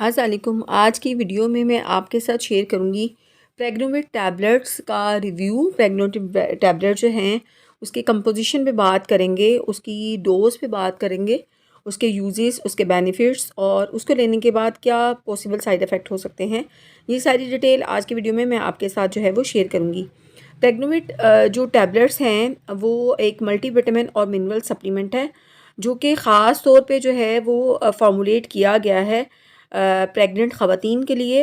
अस्सलामुअलैकुम। आज की वीडियो में मैं आपके साथ शेयर करूंगी प्रेग्नोविट टैबलेट्स का रिव्यू। प्रेग्नोविट टैबलेट जो हैं उसके कंपोजिशन पे बात करेंगे, उसकी डोज पे बात करेंगे, उसके यूजेस, उसके बेनिफिट्स और उसको लेने के बाद क्या पॉसिबल साइड इफ़ेक्ट हो सकते हैं। ये सारी डिटेल आज की वीडियो में मैं आपके साथ जो है वो शेयर करूँगी। प्रेग्नोविट जो टैबलेट्स हैं वो एक मल्टीविटामिन और मिनरल सप्लीमेंट है जो कि ख़ास तौर पे जो है वो फार्मूलेट किया गया है प्रेग्नेंट ख़वातीन के लिए।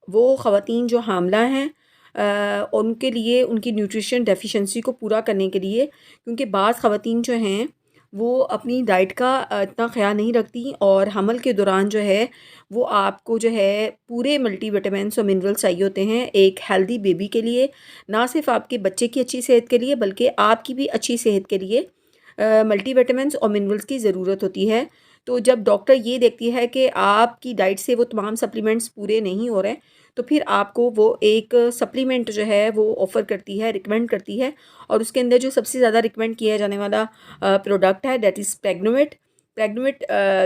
वो ख़वातीन जो हामला हैं उनके लिए उनकी न्यूट्रिशन डेफिशिएंसी को पूरा करने के लिए, क्योंकि बाज़ ख़वातीन जो हैं वो अपनी डाइट का इतना ख्याल नहीं रखती और हमल के दौरान जो है वो आपको जो है पूरे मल्टीविटामिन्स और मिनरल्स चाहिए होते हैं एक हेल्दी बेबी के लिए। ना सिर्फ आपके बच्चे की अच्छी सेहत के लिए बल्कि आपकी भी अच्छी सेहत के लिए मल्टीविटामिन्स और मिनरल्स की ज़रूरत होती है। तो जब डॉक्टर ये देखती है कि आपकी डाइट से वो तमाम सप्लीमेंट्स पूरे नहीं हो रहे, तो फिर आपको वो एक सप्लीमेंट जो है वो ऑफ़र करती है, रिकमेंड करती है। और उसके अंदर जो सबसे ज़्यादा रिकमेंड किया जाने वाला प्रोडक्ट है दैट इज़ प्रेग्नोविट। प्रेग्नोविट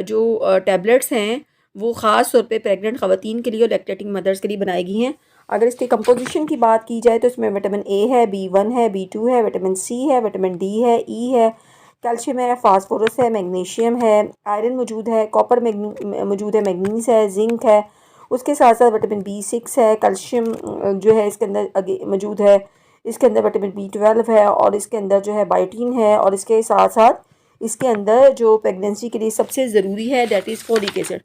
जो टैबलेट्स हैं वो ख़ास तौर पे प्रेग्नेंट ख़वातीन के लिए और लैक्टेटिंग मदर्स के लिए बनाई गई हैं। अगर इसके कंपोजिशन की बात की जाए तो इसमें विटामिन ए है, B1 है, B2 है, विटामिन सी है, विटामिन डी है, ई है, कैल्शियम है, फास्फोरस है, मैग्नीशियम है, आयरन मौजूद है, कॉपर मौजूद है, मैग्नीज है, जिंक है। उसके साथ साथ विटामिन B6 है, कैल्शियम जो है इसके अंदर मौजूद है। इसके अंदर विटामिन B12 है और इसके अंदर जो है बायोटीन है। और इसके साथ साथ इसके अंदर जो प्रेगनेंसी के लिए सबसे ज़रूरी है दैट इज़ फोलिक एसिड।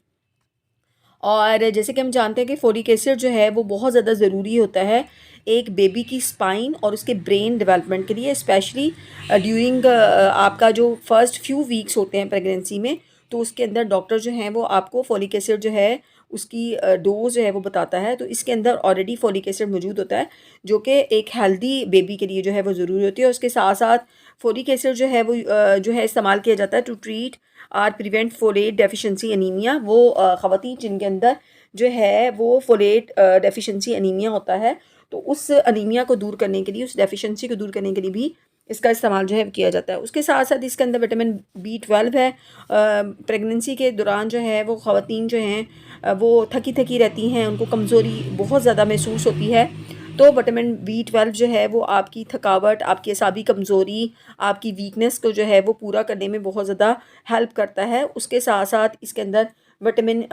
और जैसे कि हम जानते हैं कि फोलिक एसिड जो है वो बहुत ज़्यादा ज़रूरी होता है एक बेबी की स्पाइन और उसके ब्रेन डेवलपमेंट के लिए, स्पेशली ड्यूरिंग आपका जो फर्स्ट फ्यू वीक्स होते हैं प्रेगनेंसी में। तो उसके अंदर डॉक्टर जो हैं वो आपको फोलिक एसिड जो है उसकी डोज जो है वो बताता है। तो इसके अंदर ऑलरेडी फोलिक एसिड मौजूद होता है जो कि एक हेल्दी बेबी के लिए जो है वो ज़रूरी होती है। और उसके साथ साथ फोलिक एसिड जो है वो जो है इस्तेमाल किया जाता है to treat or prevent folate deficiency anaemia. वो ख़वातीन जिनके अंदर जो है वो फोलेट डेफिशिएंसी एनीमिया होता है, तो उस अनीमिया को दूर करने के लिए, उस डेफिशिएंसी को दूर करने के लिए भी इसका इस्तेमाल जो है किया जाता है। उसके साथ साथ इसके अंदर विटामिन B12 है। प्रेगनेंसी के दौरान जो है वो ख़वातीन जो हैं वो थकी थकी रहती हैं, उनको कमज़ोरी बहुत ज़्यादा महसूस होती है। तो विटामिन B12 जो है वो आपकी थकावट, आपकी असाबी कमज़ोरी, आपकी वीकनेस को जो है वो पूरा करने में बहुत ज़्यादा हेल्प करता है। उसके साथ साथ इसके अंदर विटामिन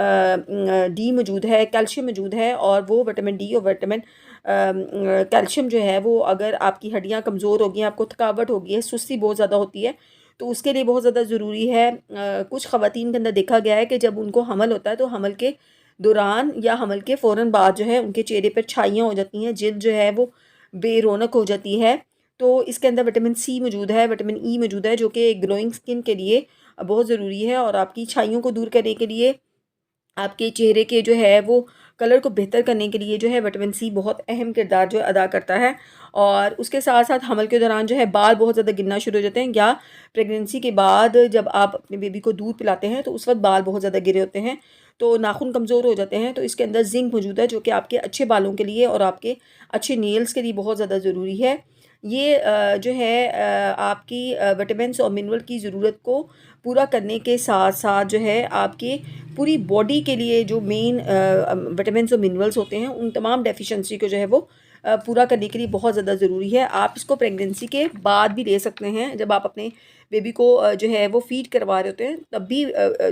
डी मौजूद है, कैल्शियम मौजूद है। और वो विटामिन डी और विटामिन कैल्शियम जो है वो अगर आपकी हड्डियाँ कमज़ोर होगी, आपको थकावट होगी है, सुस्ती बहुत ज़्यादा होती है, तो उसके लिए बहुत ज़्यादा ज़रूरी है। कुछ ख़वातीन के अंदर देखा गया है कि जब उनको हमल होता है तो हमल के दौरान या हमल के फ़ौरन बाद जो है उनके चेहरे पर छाइयाँ हो जाती हैं, जिल्द जो है वो बेरौनक हो जाती है। तो इसके अंदर विटामिन सी मौजूद है, विटामिन ई मौजूद है जो कि ग्लोइंग स्किन के लिए बहुत ज़रूरी है। और आपकी छाइयों को दूर करने के लिए, आपके चेहरे के जो है वो कलर को बेहतर करने के लिए जो है विटामिन सी बहुत अहम किरदार जो अदा करता है। और उसके साथ साथ हमल के दौरान जो है बाल बहुत ज़्यादा गिरना शुरू हो जाते हैं, या प्रेगनेंसी के बाद जब आप अपने बेबी को दूध पिलाते हैं तो उस वक्त बाल बहुत ज़्यादा गिरे होते हैं, तो नाखून कमज़ोर हो जाते हैं। तो इसके अंदर जिंक मौजूद है जो कि आपके अच्छे बालों के लिए और आपके अच्छे नेल्स के लिए बहुत ज़्यादा ज़रूरी है। ये जो है आपकी विटामिन्स और मिनरल की ज़रूरत को पूरा करने के साथ साथ जो है आपके पूरी बॉडी के लिए जो मेन विटामिन्स और मिनरल्स होते हैं उन तमाम डेफिशिएंसी को जो है वो पूरा करने के लिए बहुत ज़्यादा ज़रूरी है। आप इसको प्रेगनेंसी के बाद भी ले सकते हैं, जब आप अपने बेबी को जो है वो फीड करवा रहे होते हैं तब भी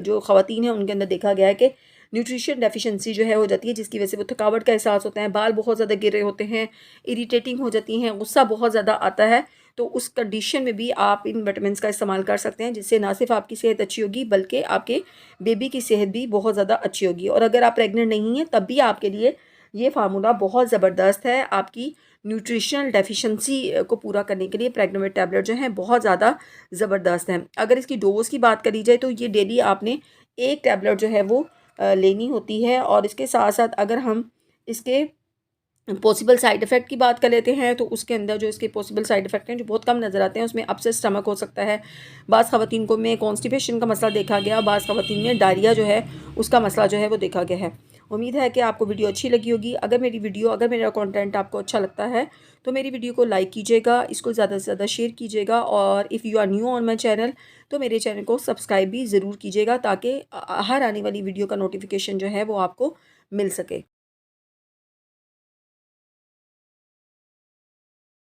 जो ख़वातीन हैं उनके अंदर देखा गया है कि न्यूट्रिशन डेफिशिएंसी जो है हो जाती है, जिसकी वजह से वो थकावट का एहसास होता है, बाल बहुत ज़्यादा गिर रहे होते हैं, इरिटेटिंग हो जाती हैं, गुस्सा बहुत ज़्यादा आता है। तो उस कंडीशन में भी आप इन विटामिन्स का इस्तेमाल कर सकते हैं, जिससे ना सिर्फ आपकी सेहत अच्छी होगी बल्कि आपके बेबी की सेहत भी बहुत ज़्यादा अच्छी होगी। और अगर आप प्रेग्नेंट नहीं हैं तब भी आपके लिए ये फार्मूला बहुत ज़बरदस्त है। आपकी न्यूट्रिशनल डेफिशिएंसी को पूरा करने के लिए प्रेग्नोविट टैबलेट जो हैं बहुत ज़्यादा ज़बरदस्त हैं। अगर इसकी डोज़ की बात करी जाए तो ये डेली आपने एक टैबलेट जो है वो लेनी होती है। और इसके साथ साथ अगर हम इसके पॉसिबल साइड इफ़ेक्ट की बात कर लेते हैं तो उसके अंदर जो इसके पॉसिबल साइड इफ़ेक्ट हैं जो बहुत कम नज़र आते हैं, उसमें अपसेट स्टमक हो सकता है, बाज़ ख़वातीन को में कॉन्स्टिपेशन का मसला देखा गया, बाज़ ख़वातीन में डायरिया जो है उसका मसला जो है वो देखा गया है। उम्मीद है कि आपको वीडियो अच्छी लगी होगी। अगर मेरा कंटेंट आपको अच्छा लगता है तो मेरी वीडियो को लाइक कीजिएगा, इसको ज़्यादा से ज़्यादा शेयर कीजिएगा, और if you are new on my channel तो मेरे चैनल को सब्सक्राइब भी ज़रूर कीजिएगा ताकि हर आने वाली वीडियो का नोटिफिकेशन जो है वो आपको मिल सके।